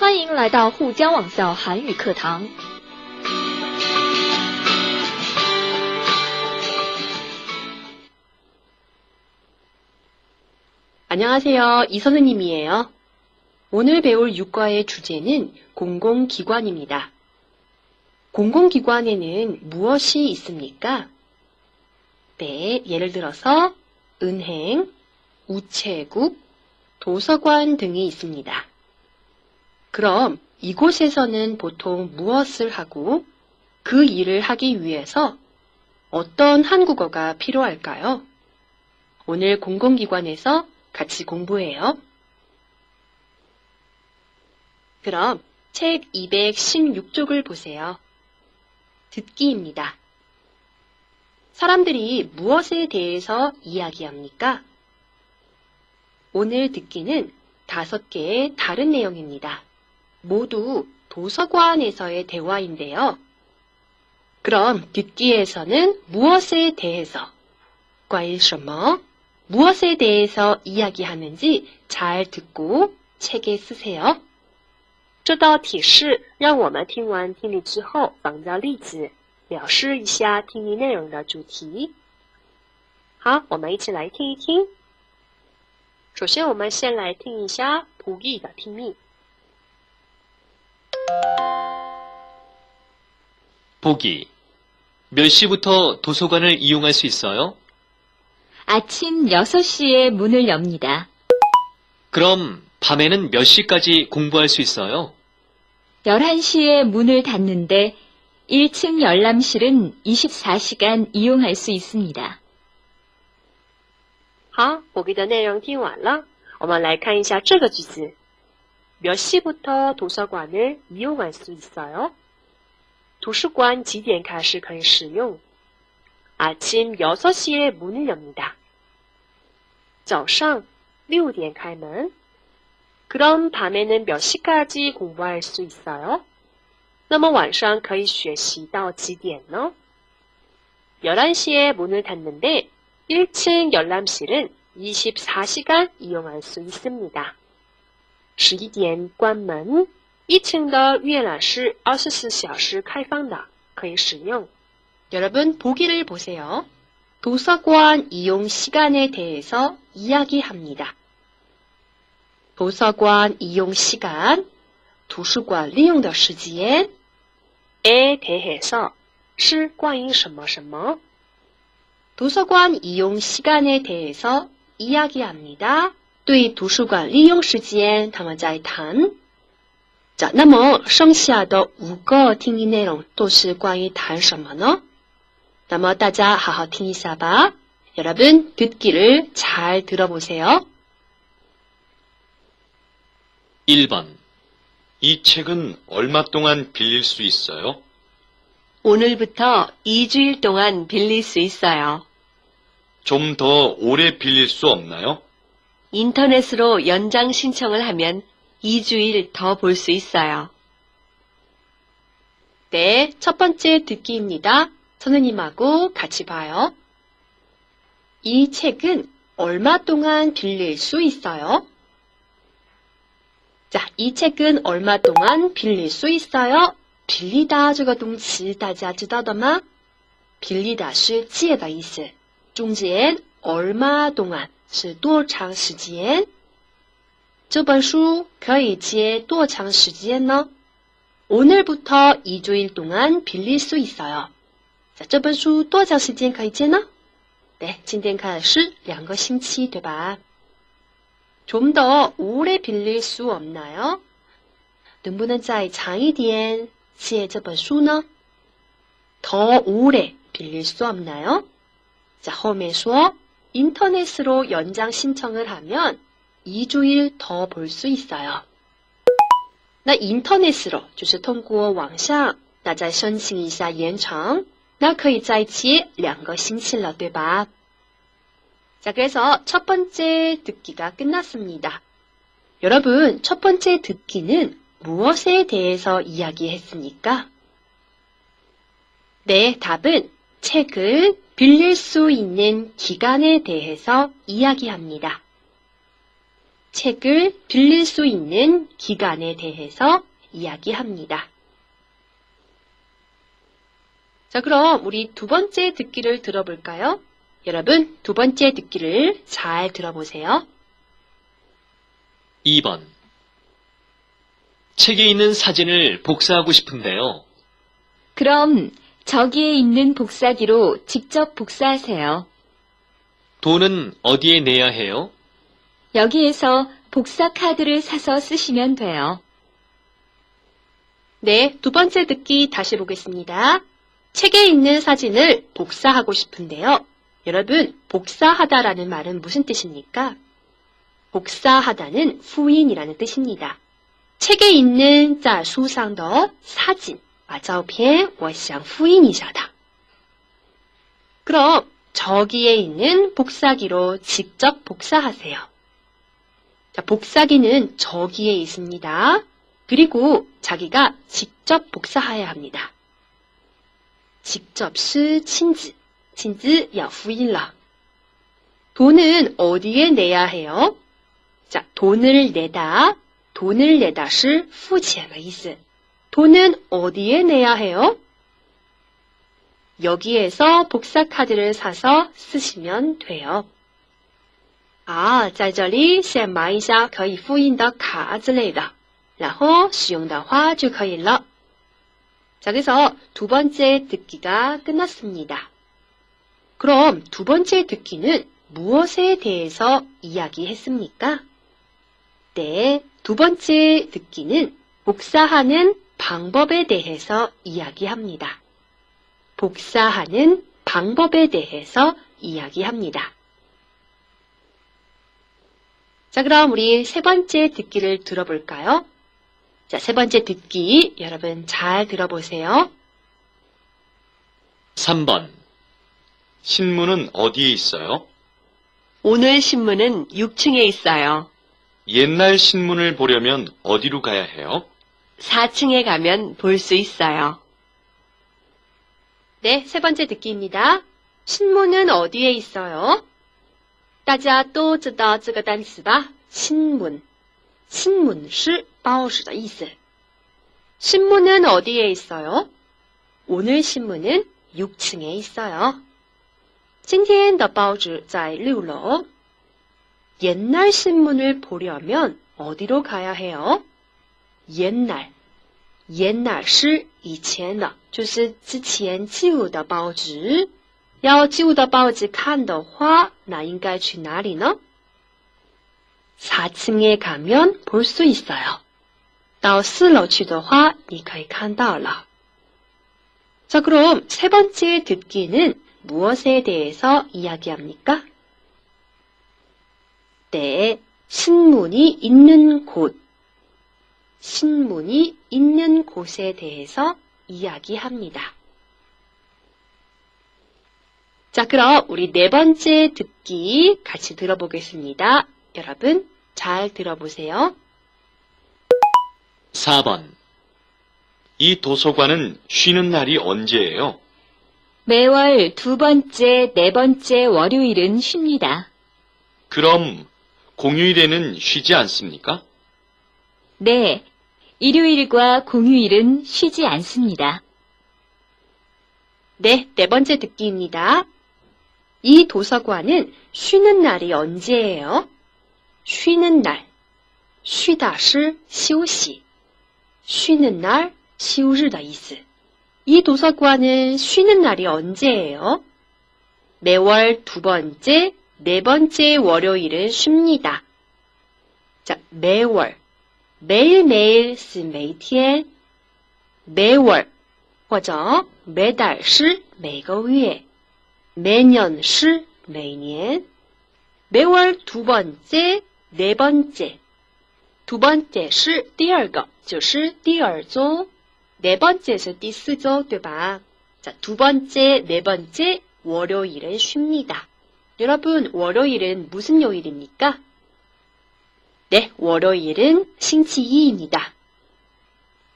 欢迎来到沪江网校韩语课堂。 안녕하세요. 이 선생님이에요. 오늘 배울 육과의 주제는 공공기관입니다. 공공기관에는 무엇이 있습니까? 네, 예를 들어서 은행, 우체국, 도서관 등이 있습니다. 그럼 이곳에서는 보통 무엇을 하고 그 일을 하기 위해서 어떤 한국어가 필요할까요? 오늘 공공기관에서 같이 공부해요. 그럼 책 216쪽을 보세요. 듣기입니다. 사람들이 무엇에 대해서 이야기합니까? 오늘 듣기는 5개의 다른 내용입니다. 모두 도서관에서의 대화인데요. 그럼 듣기에서는 무엇에 대해서, 关于什么, 무엇에 대해서 이야기하는지 잘 듣고 책에 쓰세요. 这道题式让我们听完听力之后仿造例子，表示一下听力内容的主题。好，我们一起来听一听。首先，我们先来听一下보기的听力。 보기. 몇 시부터 도서관을 이용할 수 있어요? 아침 6시에 문을 엽니다. 그럼 밤에는 몇 시까지 공부할 수 있어요? 11시에 문을 닫는데 1층 열람실은 24시간 이용할 수 있습니다. 好，보기的内容听完了，我们来看一下这个句子。몇 시부터 도서관을 이용할 수 있어요? 도서관 几点开始可以使用？ 아침 6시에 문을 엽니다. 早上6点开门. 그럼 밤에는 몇 시까지 공부할 수 있어요? 那么晚上可以学习到几点呢？ 11시에 문을 닫는데 1층 열람실은 24시간 이용할 수 있습니다. 11点关门, 1층的阅览室24小时开放的，可以使用。 여러분 보기를 보세요. 도서관 이용 시간에 대해서 이야기합니다. 도서관 이용 시간, 图书馆利用的时间 에 대해서 是关于什么什么 도서관 이용 시간에 대해서 이야기합니다. 对图书馆利用时间他们在谈。자, 那么剩下的5个听力内容都是关于谈什么呢？那么大家好好听一下吧。 여러분 듣기를 잘 들어보세요. 1번. 이 책은 얼마 동안 빌릴 수 있어요? 오늘부터 2주일 동안 빌릴 수 있어요. 좀 더 오래 빌릴 수 없나요? 인터넷으로 연장 신청을 하면 2주일 더 볼 수 있어요. 네, 첫 번째 듣기입니다. 선생님하고 같이 봐요. 이 책은 얼마 동안 빌릴 수 있어요? 자, 이 책은 얼마 동안 빌릴 수 있어요? 빌리다 这个动词大家知道的吗？ 빌리다 是借的意思，中间 얼마 동안 是多长时间？这本书可以借多长时间呢？ 오늘부터 2주일 동안 빌릴 수 있어요. 자, 这本书多长时间可以借呢？ 네, 今天开始2个星期，对吧？ 좀 더 오래 빌릴 수 없나요? 能不能再长一点借这本书呢？ 더 오래 빌릴 수 없나요? 자, 后面说 인터넷으로 연장 신청을 하면 2주일 더 볼 수 있어요. 那 인터넷으로 就是通过网上大家申请一下延长，那可以再借2个星期了，对吧？ 자, 그래서 첫 번째 듣기가 끝났습니다. 여러분, 첫 번째 듣기는 무엇에 대해서 이야기했습니까? 네, 답은 책을 빌릴 수 있는 기간에 대해서 이야기합니다. 책을 빌릴 수 있는 기간에 대해서 이야기합니다. 자, 그럼 우리 두 번째 듣기를 들어볼까요? 여러분, 두 번째 듣기를 잘 들어보세요. 2번. 책에 있는 사진을 복사하고 싶은데요. 그럼 저기에 있는 복사기로 직접 복사하세요. 돈은 어디에 내야 해요? 여기에서 복사 카드를 사서 쓰시면 돼요. 네, 두 번째 듣기 다시 보겠습니다. 책에 있는 사진을 복사하고 싶은데요. 여러분, 복사하다라는 말은 무슨 뜻입니까? 복사하다는 후인이라는 뜻입니다. 책에 있는 在书上的 사진, 把照片我想复印一下它. 그럼 저기에 있는 복사기로 직접 복사하세요. 자, 복사기는 저기에 있습니다. 그리고 자기가 직접 복사해야 합니다. 직접是亲自, 亲自要复印了. 돈은 어디에 내야 해요? 자, 돈을 내다是付钱的意思. 돈은 어디에 내야 해요? 여기에서 복사 카드를 사서 쓰시면 돼요. 在这里先买一下可以复印的卡之类的，然后使用的话就可以了. 자, 그래서 두 번째 듣기가 끝났습니다. 그럼 두 번째 듣기는 무엇에 대해서 이야기했습니까? 네, 두 번째 듣기는 복사하는 방법에 대해서 이야기합니다. 복사하는 방법에 대해서 이야기합니다. 자, 그럼 우리 세 번째 듣기를 들어볼까요? 자, 세 번째 듣기 여러분 잘 들어보세요. 3번. 신문은 어디에 있어요? 오늘 신문은 6층에 있어요. 옛날 신문을 보려면 어디로 가야 해요? 4층에 가면 볼 수 있어요. 네, 세 번째 듣기입니다. 신문은 어디에 있어요? 大家都知道这个单词吧? 신문. 新闻是报纸的意思. 신문은 어디에 있어요? 오늘 신문은 6층에 있어요. 今天的报纸在6楼. 옛날 신문을 보려면 어디로 가야 해요? 옛날. 是以前的，就是之前旧的报纸。要旧的报纸看的话，那应该去哪里呢？ 4층에 가면 볼 수 있어요. 到4楼去的话，你可以看到了. 자, 그럼 세 번째 듣기는 무엇에 대해서 이야기합니까? 네, 신문이 있는 곳. 신문이 있는 곳에 대해서 이야기합니다. 자, 그럼 우리 네 번째 듣기 같이 들어보겠습니다. 여러분, 잘 들어보세요. 4번. 이 도서관은 쉬는 날이 언제예요? 매월 두 번째, 네 번째 월요일은 쉽니다. 그럼 공휴일에는 쉬지 않습니까? 네, 일요일과 공휴일은 쉬지 않습니다. 네, 네 번째 듣기입니다. 이 도서관은 쉬는 날이 언제예요? 쉬는 날. 쉬다是休息. 쉬는 날, 休日的意思. 이 도서관은 쉬는 날이 언제예요? 매월 두 번째, 네 번째 월요일은 쉽니다. 자, 매월. 매일매일 是每天. 매월. 或者每달是每个月. 매년 是每年. 매월 두 번째, 네 번째. 두 번째 是第二个，就是第二周. 네 번째 是第四周，对吧? 자, 두 번째, 네 번째 월요일은 쉽니다. 여러분, 월요일은 무슨 요일입니까? 네, 월요일은星期一입니다.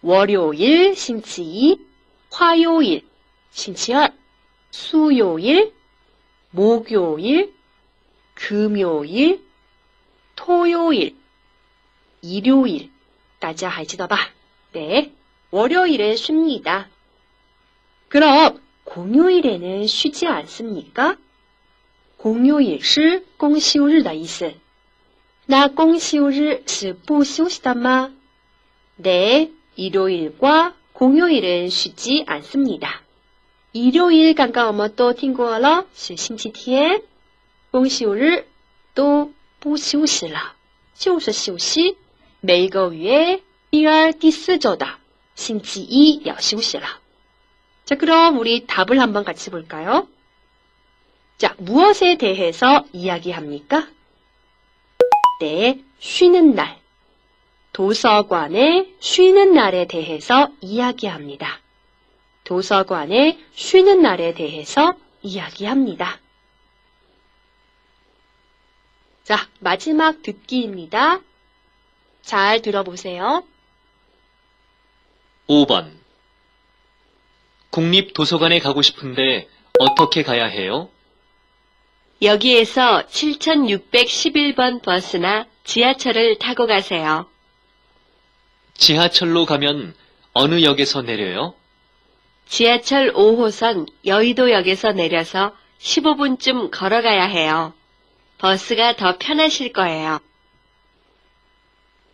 월요일, 星期一, 화요일, 星期二, 수요일, 목요일, 금요일, 토요일, 일요일. 大家还记得吧? 네, 월요일은 쉽니다. 그럼 공휴일에는 쉬지 않습니까? 공휴일 是公休日的意思。那公休日是不休息的吗? 네, 일요일과 공휴일은 쉬지 않습니다. 일요일 刚刚我们都听过了，是星期天。公休日都不休息了，就是休息。每个月第二、第四周的星期一要休息了。 자, 그럼 우리 답을 한번 같이 볼까요? 자, 무엇에 대해서 이야기합니까? 네, 쉬는 날. 도서관에 쉬는 날에 대해서 이야기합니다. 도서관에 쉬는 날에 대해서 이야기합니다. 자, 마지막 듣기입니다. 잘 들어보세요. 5번. 국립도서관에 가고 싶은데 어떻게 가야 해요? 여기에서 7611번 버스나 지하철을 타고 가세요. 지하철로 가면 어느 역에서 내려요? 지하철 5호선 여의도역에서 내려서 15분쯤 걸어가야 해요. 버스가 더 편하실 거예요.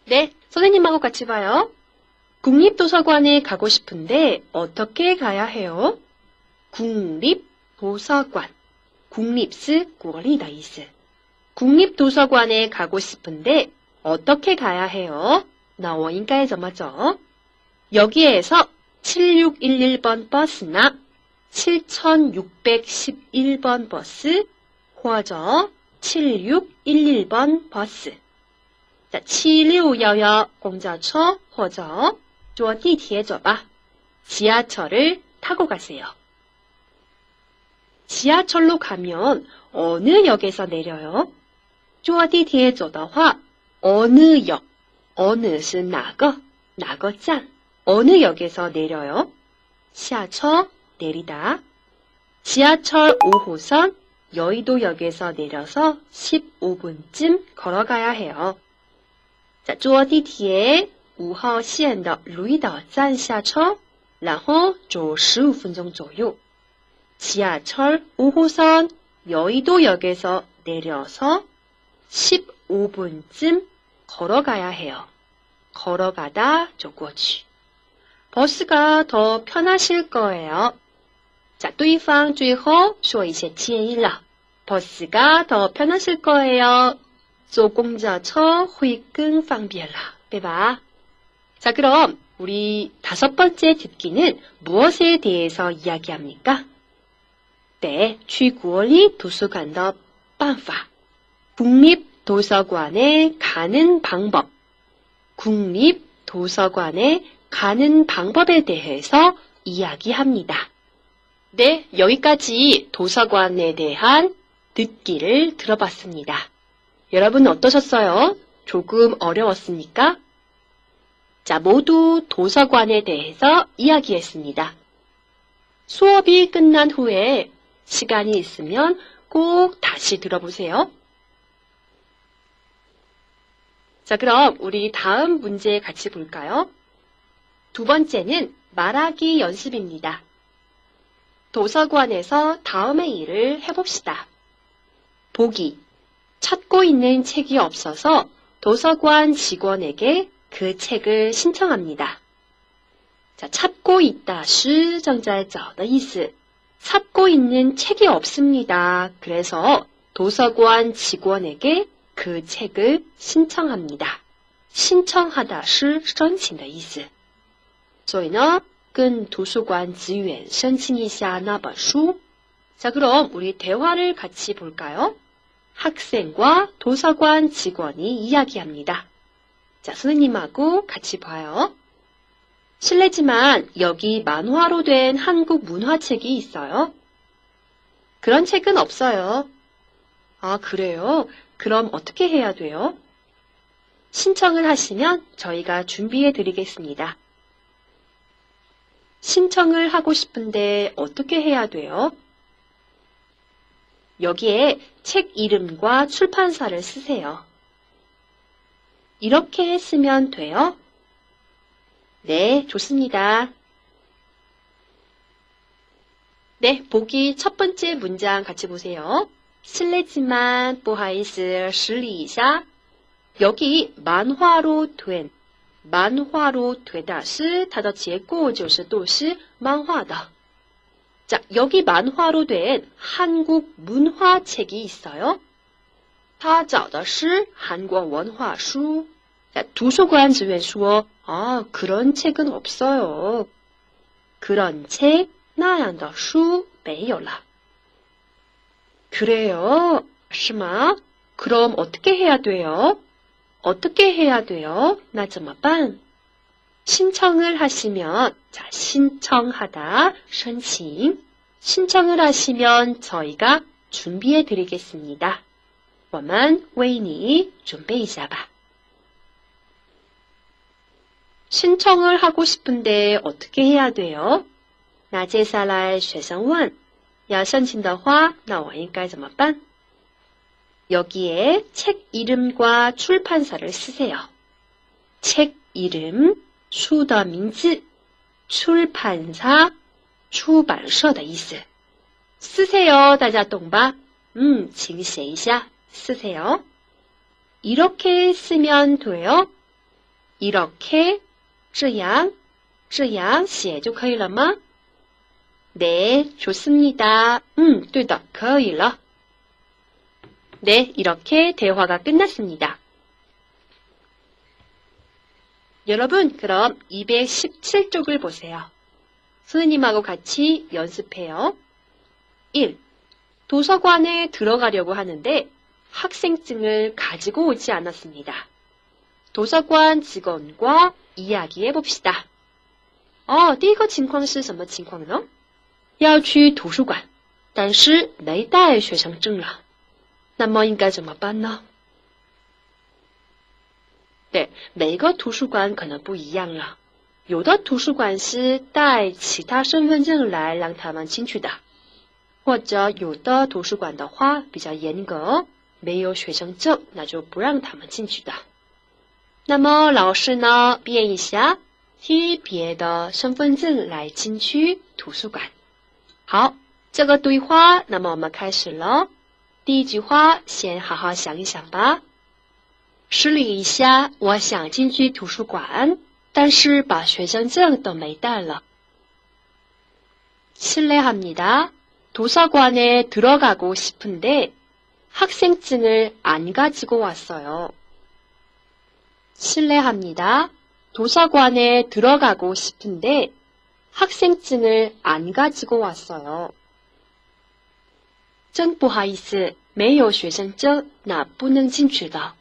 네, 선생님하고 같이 봐요. 국립도서관에 가고 싶은데 어떻게 가야 해요? 국립도서관. 국립스 국리的意思. 국립도서관에 가고 싶은데 어떻게 가야 해요? 那我应该怎么走? 여기에서 7611번 버스나 7611번 버스, 或者 7611번 버스. 자, 7611公交车或者坐地铁走吧. 지하철을 타고 가세요. 지하철로 가면 어느 역에서 내려요? 坐地铁走的话, 어느 역, 어느 是哪个站, 어느 역에서 내려요? 下车, 내리다. 지하철 5호선 여의도역에서 내려서 15분쯤 걸어가야 해요. 자, 坐地铁5号线的如意岛站下车，然后走15分钟左右。 지하철 5호선 여의도역에서 내려서 15분쯤 걸어가야 해요. 걸어가다 走过去. 버스가 더 편하실 거예요. 자, 对方最后说一些建议了. 버스가 더 편하실 거예요. 坐公交车会更方便了, 对吧? 자, 그럼 우리 5번째 듣기는 무엇에 대해서 이야기합니까? 네, 去国立图书馆的办法. 국립도서관에 가는 방법. 국립도서관에 가는 방법에 대해서 이야기합니다. 네, 여기까지 도서관에 대한 듣기를 들어봤습니다. 여러분 어떠셨어요? 조금 어려웠습니까? 자, 모두 도서관에 대해서 이야기했습니다. 수업이 끝난 후에 시간이 있으면 꼭 다시 들어보세요. 자, 그럼 우리 다음 문제 같이 볼까요? 두 번째는 말하기 연습입니다. 도서관에서 다음의 일을 해봅시다. 보기. 찾고 있는 책이 없어서 도서관 직원에게 그 책을 신청합니다. 자, 찾고 있다, 是正在找的意思. 찾고 있는 책이 없습니다. 그래서 도서관 직원에게 그 책을 신청합니다. 신청하다 是申请的意思. 所以呢, 跟图书馆职员申请一下那本书. 자, 그럼 우리 대화를 같이 볼까요? 학생과 도서관 직원이 이야기합니다. 자, 선생님하고 같이 봐요. 실례지만 여기 만화로 된 한국 문화책이 있어요? 그런 책은 없어요. 아, 그래요? 그럼 어떻게 해야 돼요? 신청을 하시면 저희가 준비해 드리겠습니다. 신청을 하고 싶은데 어떻게 해야 돼요? 여기에 책 이름과 출판사를 쓰세요. 이렇게 쓰면 돼요? 네, 좋습니다. 네, 보기 첫 번째 문장 같이 보세요. 실례지만 不好意思实理一下. 여기 만화로 된, 만화로 되다是它的结构就是都是漫画的. 자, 여기 만화로 된 한국 문화책이 있어요. 他找的是韩国文化书. 자, 도서관 주변说, 아, 그런 책은 없어요. 그런 책, 那样的书没有了. 그래요? 是吗? 그럼 어떻게 해야 돼요? 어떻게 해야 돼요? 那怎么办? 신청을 하시면, 자, 신청하다, 申请. 신청을 하시면 저희가 준비해 드리겠습니다. 我们为你准备一下吧. 신청을 하고 싶은데 어떻게 해야 돼요? 那接下来学生问, 要申请的话, 那我应该怎么办? 여기에 책 이름과 출판사를 쓰세요. 책 이름, 书的名字, 출판사, 出版社的意思. 쓰세요, 大家懂吧? 请写一下, 쓰세요. 이렇게 쓰면 돼요? 이렇게, 这样写就可以了吗? 네, 좋습니다. 对的, 可以了. 네, 이렇게 대화가 끝났습니다. 여러분, 그럼 217쪽을 보세요. 선생님하고 같이 연습해요. 1. 도서관에 들어가려고 하는데 학생증을 가지고 오지 않았습니다. 도서관 직원과 이야기해 봅시다. 第一个情况是什么情况呢? 要去图书馆，但是没带学生证了。那么应该怎么办呢？对，每个图书馆可能不一样了。有的图书馆是带其他身份证来让他们进去的，或者有的图书馆的话比较严格，没有学生证那就不让他们进去的。那么老师呢变一下，提别的身份证来进去图书馆。好，这个对话，那么我们开始了。第一句话，先好好想一想吧。实理一下，我想进去图书馆，但是把学生证都没带了。실례합니다. 도서관에 들어가고 싶은데 학생증을 안 가지고 왔어요. 실례합니다. 도서관에 들어가고 싶은데 학생증을 안 가지고 왔어요. 真不好意思，没有学生证，那不能进去的。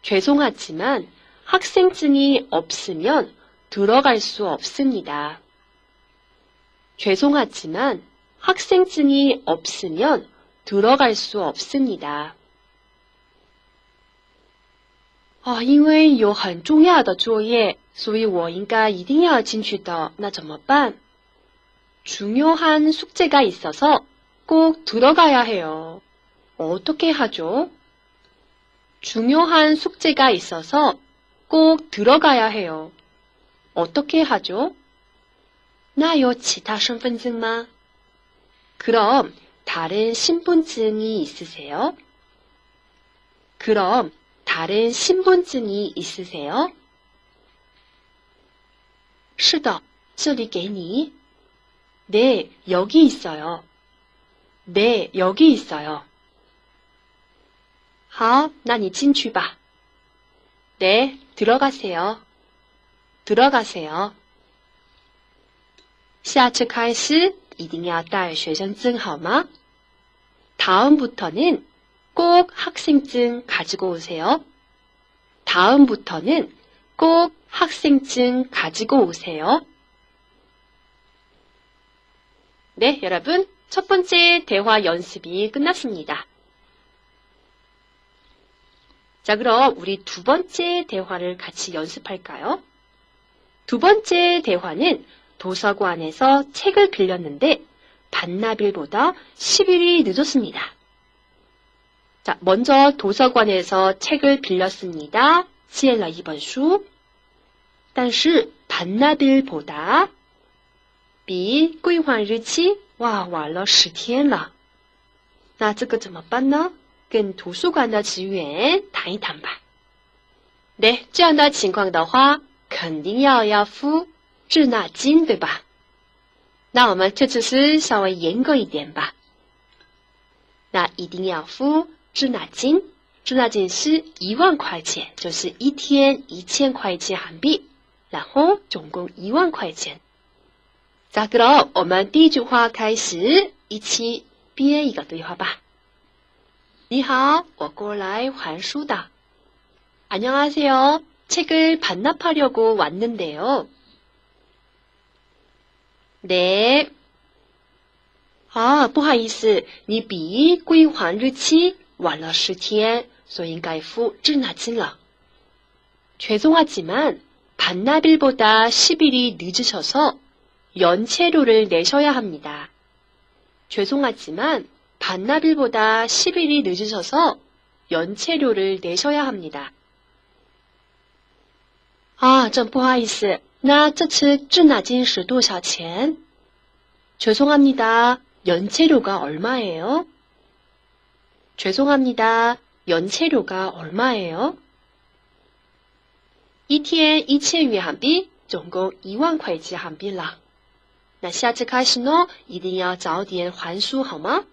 죄송하지만 학생증이 없으면 들어갈 수 없습니다. 죄송하지만 학생증이 없으면 들어갈 수 없습니다. 因为有很重要的作业，所以我应该一定要进去的。那怎么办？ 중요한 숙제가 있어서 꼭 들어가야 해요. 어떻게 하죠? 중요한 숙제가 있어서 꼭 들어가야 해요. 어떻게 하죠? 那有其他身份证吗? 그럼 다른 신분증이 있으세요? 그럼 다른 신분증이 있으세요? 是的，这里给你. 네, 여기 있어요. 네, 여기 있어요. 好，那你进去吧. 네, 들어가세요. 들어가세요. 下次开始一定要带学生证好吗? 다음부터는 꼭 학생증 가지고 오세요. 다음부터는 꼭 학생증 가지고 오세요. 네, 여러분, 첫 번째 대화 연습이 끝났습니다. 자, 그럼 우리 두 번째 대화를 같이 연습할까요? 두 번째 대화는 도서관에서 책을 빌렸는데 반납일보다 10일이 늦었습니다. 자, 먼저 도서관에서 책을 빌렸습니다. 借了一本书。但是 반나들보다 比归还日期晚了10天了。那这个怎么办呢？跟图书馆的职员谈一谈吧。对，这样的情况的话，肯定要付滞纳金，对吧？那我们这次是稍微严格一点吧。那一定要付滞纳金，滞纳金是1万块钱，就是一天1000块钱韩币，然后总共1万块钱。자, 그럼 我们第一句话开始，一起编一个对话吧。你好，我过来还书的。안녕하세요. 책을 반납하려고 왔는데요. 네. 不好意思，你比归还日期晚了10天，所以应该付滞纳金了。죄송하지만 반납일보다 10일이 늦으셔서 연체료를 내셔야 합니다. 죄송하지만 반납일보다 10일이 늦으셔서 연체료를 내셔야 합니다. 真不好意思，那这次滞纳金是多少钱？ 죄송합니다. 연체료가 얼마예요? 죄송합니다. 연체료가 얼마예요? 一天1000元韩币，总共1万块钱韩币了。那下次开始呢，一定要早点还书好吗？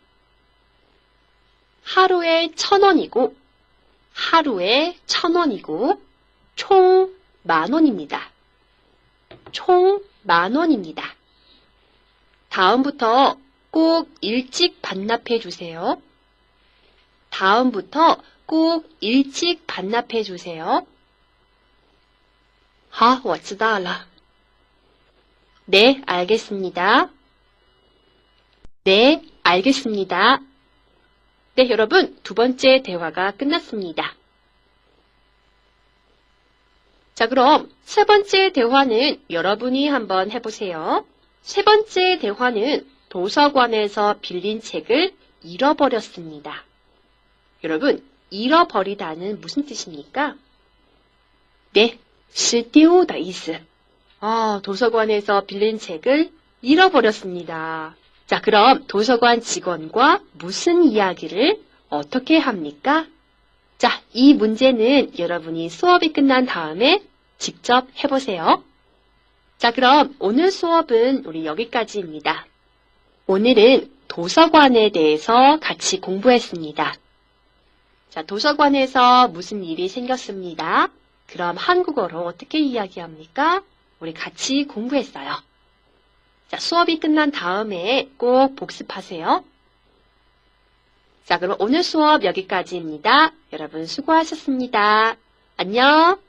하루에 1000원이고, 하루에 1000원이고, 총 10,000원입니다. 총 10,000원입니다. 다음부터 꼭 일찍 반납해 주세요. 다음부터 꼭 일찍 반납해 주세요. 好，我知道了。 네, 알겠습니다. 네, 알겠습니다. 네, 여러분, 두 번째 대화가 끝났습니다. 자, 그럼 세 번째 대화는 여러분이 한번 해보세요. 세 번째 대화는 도서관에서 빌린 책을 잃어버렸습니다. 여러분, 잃어버리다는 무슨 뜻입니까? 네, 失丢的意思. 도서관에서 빌린 책을 잃어버렸습니다. 자, 그럼 도서관 직원과 무슨 이야기를 어떻게 합니까? 자, 이 문제는 여러분이 수업이 끝난 다음에 직접 해보세요. 자, 그럼 오늘 수업은 우리 여기까지입니다. 오늘은 도서관에 대해서 같이 공부했습니다. 자, 도서관에서 무슨 일이 생겼습니다. 그럼 한국어로 어떻게 이야기합니까? 우리 같이 공부했어요. 자, 수업이 끝난 다음에 꼭 복습하세요. 자, 그럼 오늘 수업 여기까지입니다. 여러분 수고하셨습니다. 안녕!